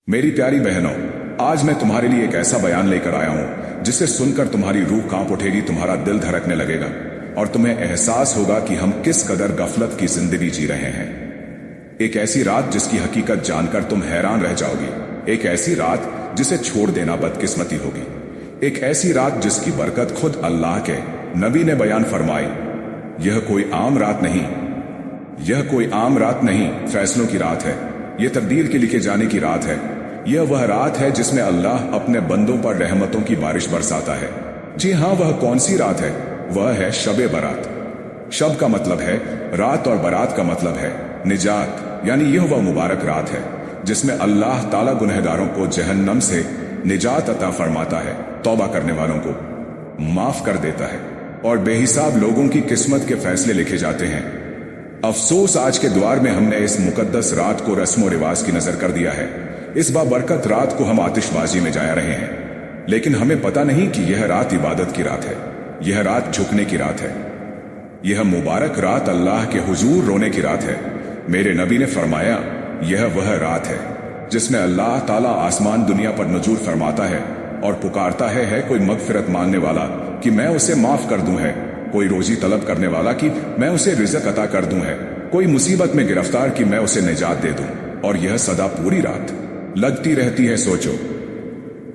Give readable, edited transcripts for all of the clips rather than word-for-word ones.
मेरी प्यारी बहनों, आज मैं तुम्हारे लिए एक ऐसा बयान लेकर आया हूं जिसे सुनकर तुम्हारी रूह कांप उठेगी, तुम्हारा दिल धड़कने लगेगा और तुम्हें एहसास होगा कि हम किस कदर गफलत की जिंदगी जी रहे हैं। एक ऐसी रात जिसकी हकीकत जानकर तुम हैरान रह जाओगी। एक ऐसी रात जिसे छोड़ देना बदकिस्मती होगी। एक ऐसी रात जिसकी बरकत खुद अल्लाह के नबी ने बयान फरमाई। यह कोई आम रात नहीं, यह कोई आम रात नहीं, फैसलों की रात है। यह तकदीर के लिखे जाने की रात है। यह वह रात है जिसमें अल्लाह अपने बंदों पर रहमतों की बारिश बरसाता है। जी हाँ, वह कौन सी रात है? वह है शबे बारात। शब का मतलब है रात और बारात का मतलब है निजात, यानी यह वह मुबारक रात है जिसमें अल्लाह ताला गुनहगारों को जहन्नम से निजात अता फरमाता है, तौबा करने वालों को माफ कर देता है और बेहिसाब लोगों की किस्मत के फैसले लिखे जाते हैं। अफसोस, आज के द्वार में हमने इस मुकद्दस रात को रस्म और रिवाज की नजर कर दिया है। इस बाबरकत रात को हम आतिशबाजी में जा रहे हैं, लेकिन हमें पता नहीं कि यह रात इबादत की रात है। यह रात झुकने की रात है। यह मुबारक रात अल्लाह के हुजूर रोने की रात है। मेरे नबी ने फरमाया, यह वह रात है जिसमें अल्लाह ताला आसमान दुनिया पर नजूर फरमाता है और पुकारता है कोई मगफिरत मांगने वाला कि मैं उसे माफ कर दूं, है कोई रोजी तलब करने वाला कि मैं उसे रिज़्क अता कर दूं, है कोई मुसीबत में गिरफ्तार कि मैं उसे निजात दे दूं। और यह सदा पूरी रात लगती रहती है। सोचो,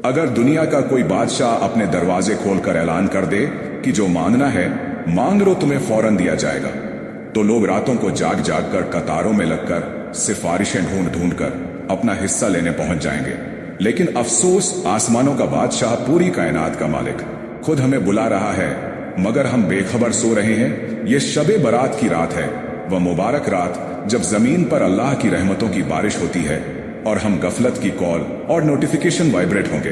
अगर दुनिया का कोई बादशाह अपने दरवाजे खोलकर ऐलान कर दे कि जो मांगना है मांग लो, तुम्हें फौरन दिया जाएगा, तो लोग रातों को जाग जाग कर कतारों में लगकर सिफारिशें ढूंढ ढूंढ कर अपना हिस्सा लेने पहुंच जाएंगे। लेकिन अफसोस, आसमानों का बादशाह, पूरी कायनात का मालिक खुद हमें बुला रहा है, मगर हम बेखबर सो रहे हैं। यह शबे बारात की रात है, वह मुबारक रात जब जमीन पर अल्लाह की रहमतों की बारिश होती है और हम गफलत की कॉल और नोटिफिकेशन वाइब्रेट होंगे।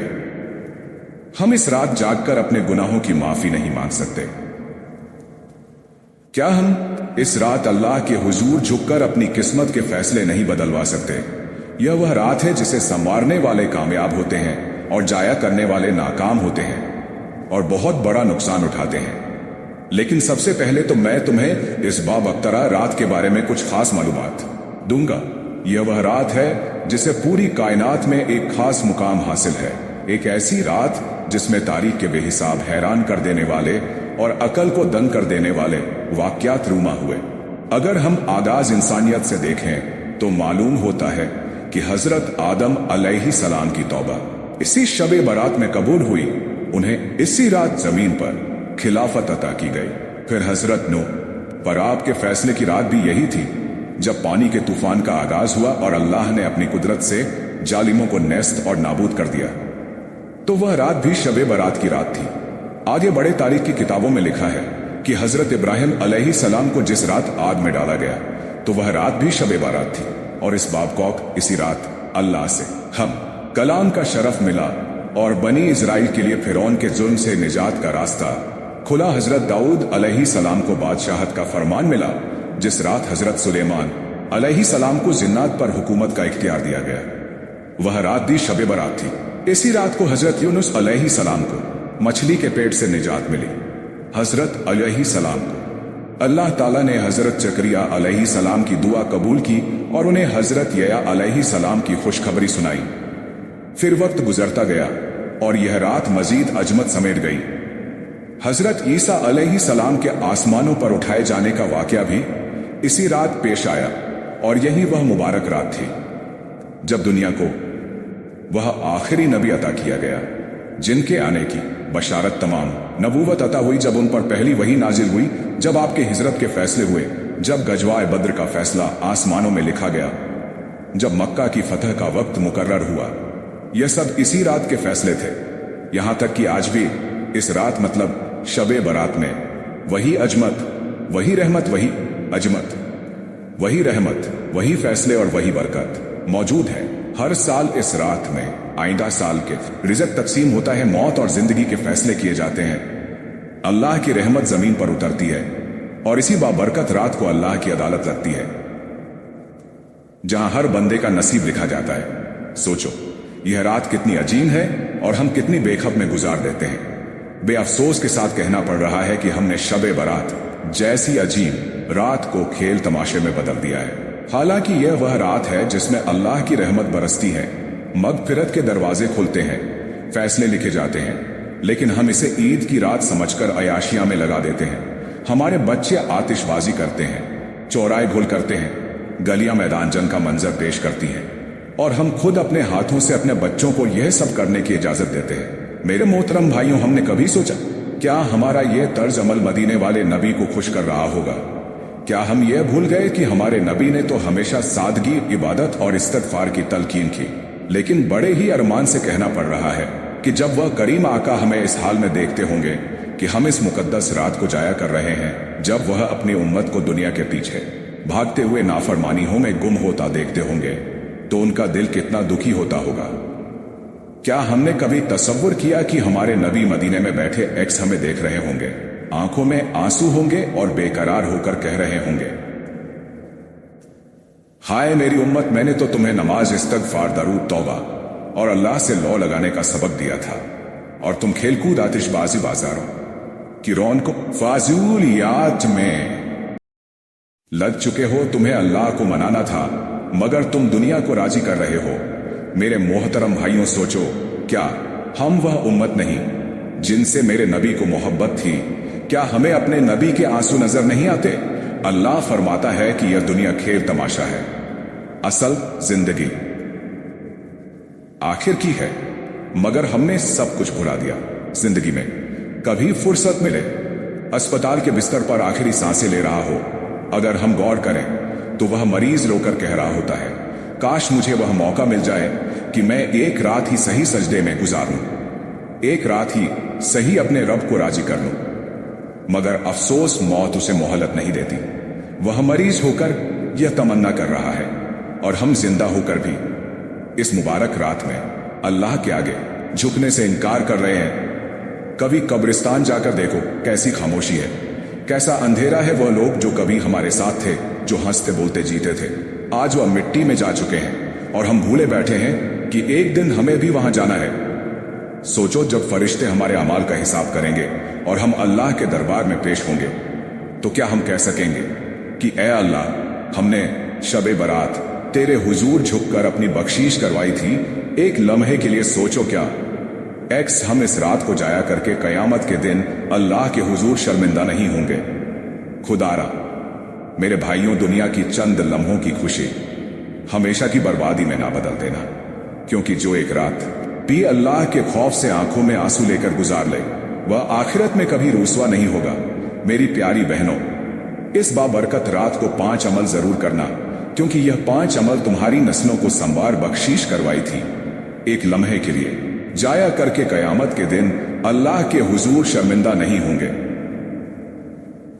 हम इस रात जागकर अपने गुनाहों की माफी नहीं मांग सकते। क्या हम इस रात अल्लाह के हुजूर झुककर अपनी किस्मत के फैसले नहीं बदलवा सकते? यह वह रात है जिसे संवारने वाले कामयाब होते हैं और जाया करने वाले नाकाम होते हैं और बहुत बड़ा नुकसान उठाते हैं। लेकिन सबसे पहले तो मैं तुम्हें इस बाबख्तरा रात के बारे में कुछ खास मालूमात दूंगा। यह वह रात है जिसे पूरी कायनात में एक खास मुकाम हासिल है। एक ऐसी रात जिसमें तारीख के बेहिसाब हैरान कर देने वाले और अकल को दंग कर देने वाले वाकयात रूमा हुए। अगर हम आगाज इंसानियत से देखें तो मालूम होता है कि हजरत आदम अलैहिस्सलाम की तौबा इसी शबे बारात में कबूल हुई। उन्हें इसी रात जमीन पर खिलाफत अता की गई। फिर हजरत नूह पर आपके फैसले की रात भी यही थी, जब पानी के तूफान का आगाज हुआ और अल्लाह ने अपनी कुदरत से जालिमों को नेस्त और नाबूद कर दिया। तो वह रात भी शबे बारात की रात थी। आगे बड़े तारीख की किताबों में लिखा है कि हजरत इब्राहिम अलैहिस्सलाम को जिस रात आग में डाला गया तो वह रात भी शबे बारात थी। और इस बाबकौक इसी रात अल्लाह से हम कलाम का शरफ मिला और बनी इजराइल के लिए फिरौन के जुल्म से निजात का रास्ता खुला। हजरत दाऊद अलैहिस्सलाम को बादशाहत का फरमान मिला। जिस रात हजरत सुलेमान अलैहिस्सलाम को जिन्नात पर हुकूमत का इख्तियार दिया गया, वह रात भी शबे बारात थी। इसी रात को हजरत यूनुस अलैहिस्सलाम को मछली के पेट से निजात मिली। हजरत अलैहिस्सलाम को अल्लाह ताला ने हजरत जकरिया अलैहिस्सलाम की दुआ कबूल की और उन्हें हजरत यया अलैहिस्सलाम की खुशखबरी सुनाई। फिर वक्त गुजरता गया और यह रात मजीद अजमत समेट गई। हजरत ईसा अलैहिस्सलाम के आसमानों पर उठाए जाने का वाकया भी इसी रात पेश आया और यही वह मुबारक रात थी जब दुनिया को वह आखिरी नबी अता किया गया जिनके आने की बशारत तमाम नबूवत अता हुई। जब उन पर पहली वही नाजिल हुई, जब आपके हिजरत के फैसले हुए, जब गजवाए बद्र का फैसला आसमानों में लिखा गया, जब मक्का की फतह का वक्त मुकर्रर हुआ, यह सब इसी रात के फैसले थे। यहां तक कि आज भी इस रात मतलब शबे बारात में वही अजमत, वही रहमत, वही अजमत, वही रहमत, वही फैसले और वही बरकत मौजूद है। हर साल इस रात में आइंदा साल के रिज़्क तकसीम होता है, मौत और जिंदगी के फैसले किए जाते हैं, अल्लाह की रहमत जमीन पर उतरती है और इसी बाबरकत रात को अल्लाह की अदालत लगती है जहां हर बंदे का नसीब लिखा जाता है। सोचो, यह रात कितनी अजीम है और हम कितनी बेखब में गुजार देते हैं। बेअफसोस के साथ कहना पड़ रहा है कि हमने शबे बारात जैसी अजीम रात को खेल तमाशे में बदल दिया है। हालांकि यह वह रात है जिसमें अल्लाह की रहमत बरसती है, मगफिरत के दरवाजे खुलते हैं, फैसले लिखे जाते हैं, लेकिन हम इसे ईद की रात समझकर अयाशियां में लगा देते हैं। हमारे बच्चे आतिशबाजी करते हैं, चौराहे गुल करते हैं, गलियां मैदान जंग का मंजर पेश करती हैं, और हम खुद अपने हाथों से अपने बच्चों को यह सब करने की इजाजत देते हैं। मेरे मोहतरम भाइयों, हमने कभी सोचा क्या हमारा यह तर्ज अमल मदीने वाले नबी को खुश कर रहा होगा? क्या हम यह भूल गए कि हमारे नबी ने तो हमेशा सादगी, इबादत और इस्तगफार की तलकीन की, लेकिन बड़े ही अरमान से कहना पड़ रहा है कि जब वह करीम आका हमें इस हाल में देखते होंगे कि हम इस मुकद्दस रात को जाया कर रहे हैं, जब वह अपनी उम्मत को दुनिया के पीछे भागते हुए नाफरमानियों में गुम होता देखते होंगे, तो उनका दिल कितना दुखी होता होगा। क्या हमने कभी तसव्वुर किया कि हमारे नबी मदीने में बैठे एक्स हमें देख रहे होंगे, आंखों में आंसू होंगे और बेकरार होकर कह रहे होंगे, हाय मेरी उम्मत, मैंने तो तुम्हें नमाज, इस्तगफार, दरूद, तौबा और अल्लाह से लौ लगाने का सबक दिया था, और तुम खेलकूद, आतिशबाजी, बाजारों की रौनकों, फाजूलियात में लग चुके हो। तुम्हें अल्लाह को मनाना था, मगर तुम दुनिया को राजी कर रहे हो। मेरे मोहतरम भाइयों, सोचो, क्या हम वह उम्मत नहीं जिनसे मेरे नबी को मोहब्बत थी? क्या हमें अपने नबी के आंसू नजर नहीं आते? अल्लाह फरमाता है कि यह दुनिया खेल तमाशा है, असल जिंदगी आखिर की है। मगर हमने सब कुछ भुला दिया। जिंदगी में कभी फुर्सत मिले, अस्पताल के बिस्तर पर आखिरी सांसें ले रहा हो, अगर हम गौर करें तो वह मरीज रोकर कह रहा होता है, काश मुझे वह मौका मिल जाए कि मैं एक रात ही सही सजदे में गुजार लूं, एक रात ही सही अपने रब को राजी कर लूं। मगर अफसोस, मौत उसे मोहलत नहीं देती। वह मरीज होकर यह तमन्ना कर रहा है, और हम जिंदा होकर भी इस मुबारक रात में अल्लाह के आगे झुकने से इनकार कर रहे हैं। कभी कब्रिस्तान जाकर देखो, कैसी खामोशी है, कैसा अंधेरा है। वह लोग जो कभी हमारे साथ थे, जो हंसते बोलते जीते थे, आज वह मिट्टी में जा चुके हैं, और हम भूले बैठे हैं कि एक दिन हमें भी वहां जाना है। सोचो, जब फरिश्ते हमारे अमाल का हिसाब करेंगे और हम अल्लाह के दरबार में पेश होंगे, तो क्या हम कह सकेंगे कि ऐ अल्लाह, हमने शबे बरात तेरे हुजूर झुककर अपनी बख्शीश करवाई थी। एक लम्हे के लिए सोचो, क्या एक्स हम इस रात को जाया करके कयामत के दिन अल्लाह के हुजूर शर्मिंदा नहीं होंगे? खुदारा मेरे भाइयों, दुनिया की चंद लम्हों की खुशी हमेशा की बर्बादी में ना बदल देना, क्योंकि जो एक रात भी अल्लाह के खौफ से आंखों में आंसू लेकर गुजार ले, वह आखिरत में कभी रुसवा नहीं होगा। मेरी प्यारी बहनों, इस बाबरकत रात को 5 अमल जरूर करना, क्योंकि यह 5 अमल तुम्हारी नस्लों को संवार बख्शीश करवाई थी। एक लम्हे के लिए जाया करके कयामत के दिन अल्लाह के हुजूर शर्मिंदा नहीं होंगे।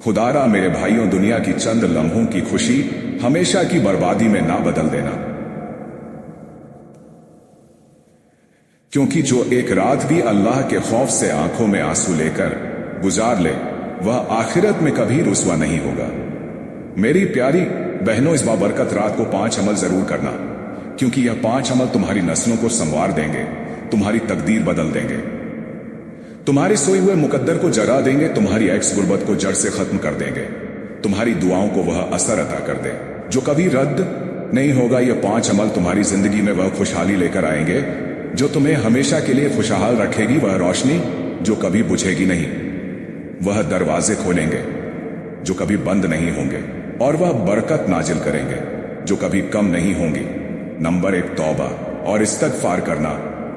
खुदारा मेरे भाइयों, दुनिया की चंद लम्हों की खुशी हमेशा की बर्बादी में ना बदल देना, क्योंकि जो एक रात भी अल्लाह के खौफ से आंखों में आंसू लेकर गुजार ले, वह आखिरत में कभी रुसवा नहीं होगा। मेरी प्यारी बहनों, इस बाबरकत रात को 5 अमल जरूर करना, क्योंकि यह 5 अमल तुम्हारी नस्लों को संवार देंगे, तुम्हारी तकदीर बदल देंगे, तुम्हारे सोए हुए मुकद्दर को जगा देंगे, तुम्हारी एक्स गुर्बत को जड़ से खत्म कर देंगे, तुम्हारी दुआओं को वह असर अता कर दे जो कभी रद्द नहीं होगा। यह 5 अमल तुम्हारी जिंदगी में वह खुशहाली लेकर आएंगे जो तुम्हें हमेशा के लिए खुशहाल रखेगी, वह रोशनी जो कभी बुझेगी नहीं, वह दरवाजे खोलेंगे जो कभी बंद नहीं होंगे, और वह बरकत नाजिल करेंगे जो कभी कम नहीं होंगी। नंबर 1, तौबा और इस्तगफार करना।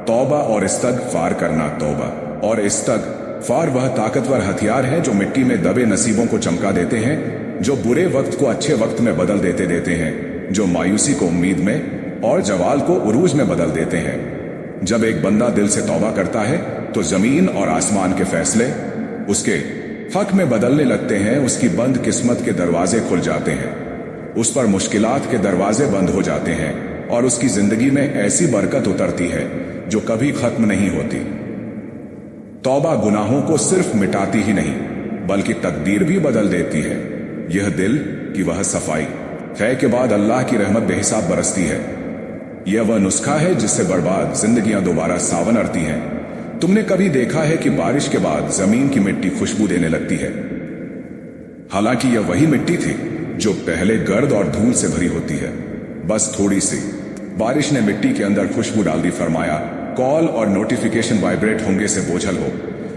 तौबा और इस्तगफार करना। तौबा और इस्तगफार वह ताकतवर हथियार है जो मिट्टी में दबे नसीबों को चमका देते हैं, जो बुरे वक्त को अच्छे वक्त में बदल देते हैं, जो मायूसी को उम्मीद में और जवाल को उरूज में बदल देते हैं। जब एक बंदा दिल से तौबा करता है तो जमीन और आसमान के फैसले उसके हक में बदलने लगते हैं, उसकी बंद किस्मत के दरवाजे खुल जाते हैं, उस पर मुश्किलात के दरवाजे बंद हो जाते हैं, और उसकी जिंदगी में ऐसी बरकत उतरती है जो कभी खत्म नहीं होती। तौबा गुनाहों को सिर्फ मिटाती ही नहीं, बल्कि तकदीर भी बदल देती है। यह दिल की वह सफाई है के बाद अल्लाह की रहमत बेहिसाब बरसती है। यह वह नुस्खा है जिससे बर्बाद जिंदगियां दोबारा सावन आती हैं। तुमने कभी देखा है कि बारिश के बाद जमीन की मिट्टी खुशबू देने लगती है? हालांकि यह वही मिट्टी थी जो पहले गर्द और धूल से भरी होती है। बस थोड़ी सी बारिश ने मिट्टी के अंदर खुशबू डाल दी। फरमाया, कॉल और नोटिफिकेशन वाइब्रेट होंगे से बोझल हो।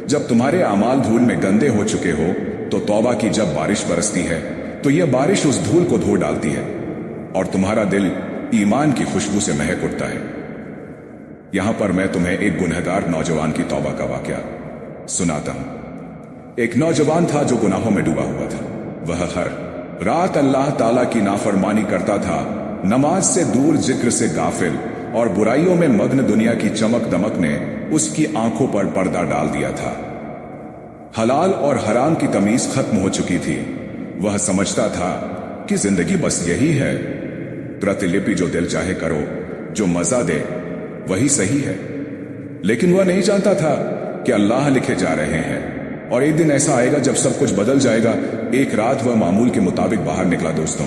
जब तुम्हारे अमाल धूल में गंदे हो चुके हो तो तौबा की। जब बारिश बरसती है तो यह बारिश उस धूल को धो डालती है और तुम्हारा दिल ईमान की खुशबू से महक उठता है। यहां पर मैं तुम्हें एक गुनहगार नौजवान की तौबा का वाकया सुनाता हूं। एक नौजवान था जो गुनाहों में डूबा हुआ था। वह हर रात अल्लाह ताला की नाफरमानी करता था, नमाज से दूर, जिक्र से गाफिल और बुराइयों में मग्न। दुनिया की चमक दमक ने उसकी आंखों पर पर्दा डाल दिया था। हलाल और हराम की तमीज खत्म हो चुकी थी। वह समझता था कि जिंदगी बस यही है, प्रतिलिपि जो दिल चाहे करो, जो मजा दे वही सही है। लेकिन वह नहीं जानता था कि अल्लाह लिखे जा रहे हैं और एक दिन ऐसा आएगा जब सब कुछ बदल जाएगा। एक रात वह मामूल के मुताबिक बाहर निकला, दोस्तों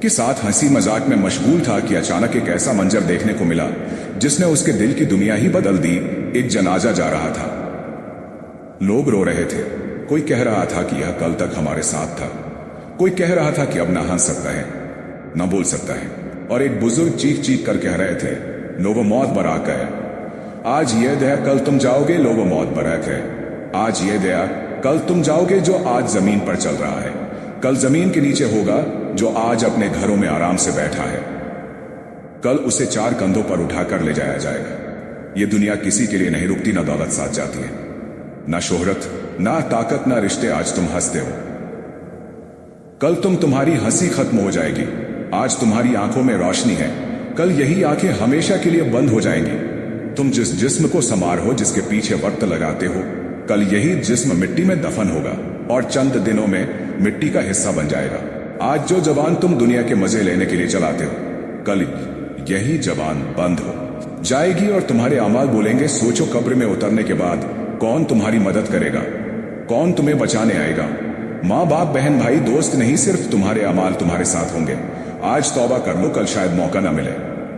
के साथ हंसी मजाक में मशगूल था कि अचानक एक ऐसा मंजर देखने को मिला जिसने उसके दिल की दुनिया ही बदल दी। एक जनाजा जा रहा था, लोग रो रहे थे। कोई कह रहा था कि यह कल तक हमारे साथ था, कोई कह रहा था कि अब ना हंस सकता है, ना बोल सकता है, और एक बुजुर्ग चीख चीख कर कह रहे थे, लोगो मौत बराक है, आज ये दया कल तुम जाओगे। लोगो मौत बराक है, आज ये दया कल तुम जाओगे। जो आज जमीन पर चल रहा है कल जमीन के नीचे होगा। जो आज अपने घरों में आराम से बैठा है कल उसे 4 कंधों पर उठाकर ले जाया जाएगा। ये दुनिया किसी के लिए नहीं रुकती, ना दौलत साथ जाती है, ना शोहरत, ना ताकत, ना रिश्ते। आज तुम हंसते हो, कल तुम्हारी हंसी खत्म हो जाएगी। आज तुम्हारी आंखों में रोशनी है, कल यही आंखें हमेशा के लिए बंद हो जाएंगी। तुम जिस जिस्म को संवार हो, जिसके पीछे वक्त लगाते हो, कल यही जिस्म मिट्टी में दफन होगा और चंद दिनों में मिट्टी का हिस्सा बन जाएगा। आज जो जवान तुम दुनिया के मजे लेने के लिए चलाते हो, कल यही जवान बंद हो जाएगी और तुम्हारे अमाल बोलेंगे। सोचो, कब्र में उतरने के बाद कौन तुम्हारी मदद करेगा, कौन तुम्हें बचाने आएगा? माँ बाप, बहन भाई, दोस्त नहीं, सिर्फ तुम्हारे अमाल तुम्हारे साथ होंगे। आज तौबा कर लो, कल शायद मौका ना मिले,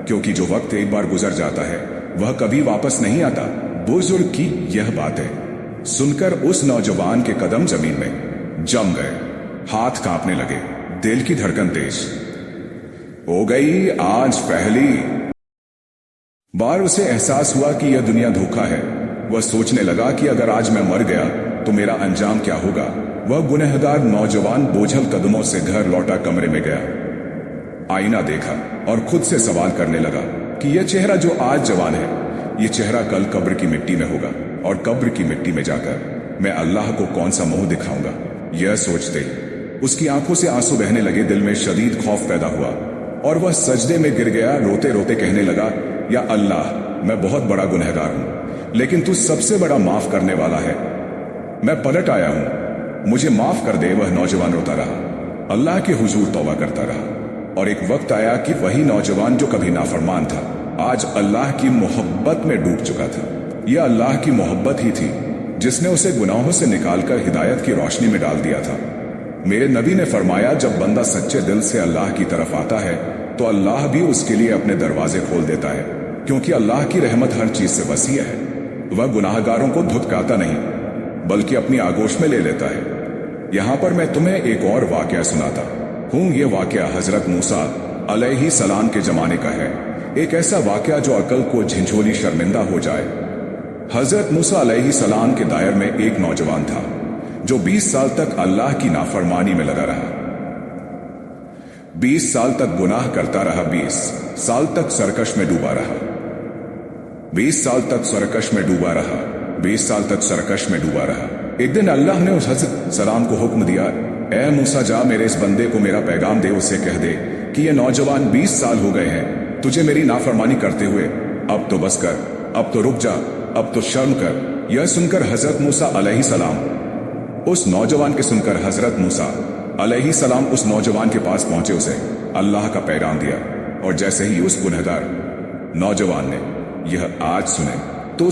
क्योंकि जो वक्त एक बार गुजर जाता है वह कभी वापस नहीं आता। बुजुर्ग की यह बातें सुनकर उस नौजवान के कदम जमीन में जम गए, हाथ कांपने लगे, दिल की धड़कन तेज हो गई। आज पहली बार उसे एहसास हुआ कि यह दुनिया धोखा है। वह सोचने लगा कि अगर आज मैं मर गया तो मेरा अंजाम क्या होगा। वह गुनहगार नौजवान बोझल कदमों से घर लौटा, कमरे में गया, आईना देखा और खुद से सवाल करने लगा कि यह चेहरा जो आज जवान है, यह चेहरा कल कब्र की मिट्टी में होगा और कब्र की मिट्टी में जाकर मैं अल्लाह को कौन सा मुंह दिखाऊंगा। यह सोचते ही उसकी आंखों से आंसू बहने लगे, दिल में शदीद खौफ पैदा हुआ और वह सजदे में गिर गया। रोते रोते कहने लगा, या अल्लाह, मैं बहुत बड़ा गुनहगार हूं, लेकिन तू सबसे बड़ा माफ करने वाला है। मैं पलट आया हूं, मुझे माफ कर दे। वह नौजवान रोता रहा, अल्लाह के हुजूर तौबा करता रहा और एक वक्त आया कि वही नौजवान जो कभी नाफरमान था, आज अल्लाह की मोहब्बत में डूब चुका था। यह अल्लाह की मोहब्बत ही थी जिसने उसे गुनाहों से निकालकर हिदायत की रोशनी में डाल दिया था। मेरे नबी ने फरमाया, जब बंदा सच्चे दिल से अल्लाह की तरफ आता है तो अल्लाह भी उसके लिए अपने दरवाजे खोल देता है, क्योंकि अल्लाह की रहमत हर चीज से वसी है। वह गुनाहगारों को धुतकारता नहीं बल्कि अपनी आगोश में ले लेता है। यहां पर मैं तुम्हें एक और वाकया सुनाता हूं। यह वाकया हजरत मूसा अलैहिस्सलाम के जमाने का है। एक ऐसा वाकया जो अकल को झिंझोली शर्मिंदा हो जाए। हजरत मूसा अलैहिस्सलाम के दायर में एक नौजवान था जो 20 साल तक अल्लाह की नाफरमानी में लगा रहा। 20 साल तक गुनाह करता रहा, 20 साल तक सरकश में डूबा रहा, 20 साल तक सरकश में डूबा रहा, 20 साल तक सरकश में डूबा रहा। एक दिन अल्लाह ने उस हजरत सलाम को हुक्म दिया, ए मूसा, जा मेरे इस बंदे को मेरा पैगाम दे, उससे कह दे कि ये नौजवान 20 साल हो गए हैं तुझे मेरी नाफरमानी करते हुए, अब तो बस कर, अब तो रुक जा, अब तो शर्म कर। यह सुनकर हजरत मूसा अलैहिस्सलाम उस नौजवान के सुनकर हजरत मूसा अलैहिस्सलाम उस नौजवान के पास पहुंचे, उसे अल्लाह का पैगाम दिया और जैसे ही उस गुनहगार नौजवान ने यह आज सुने तो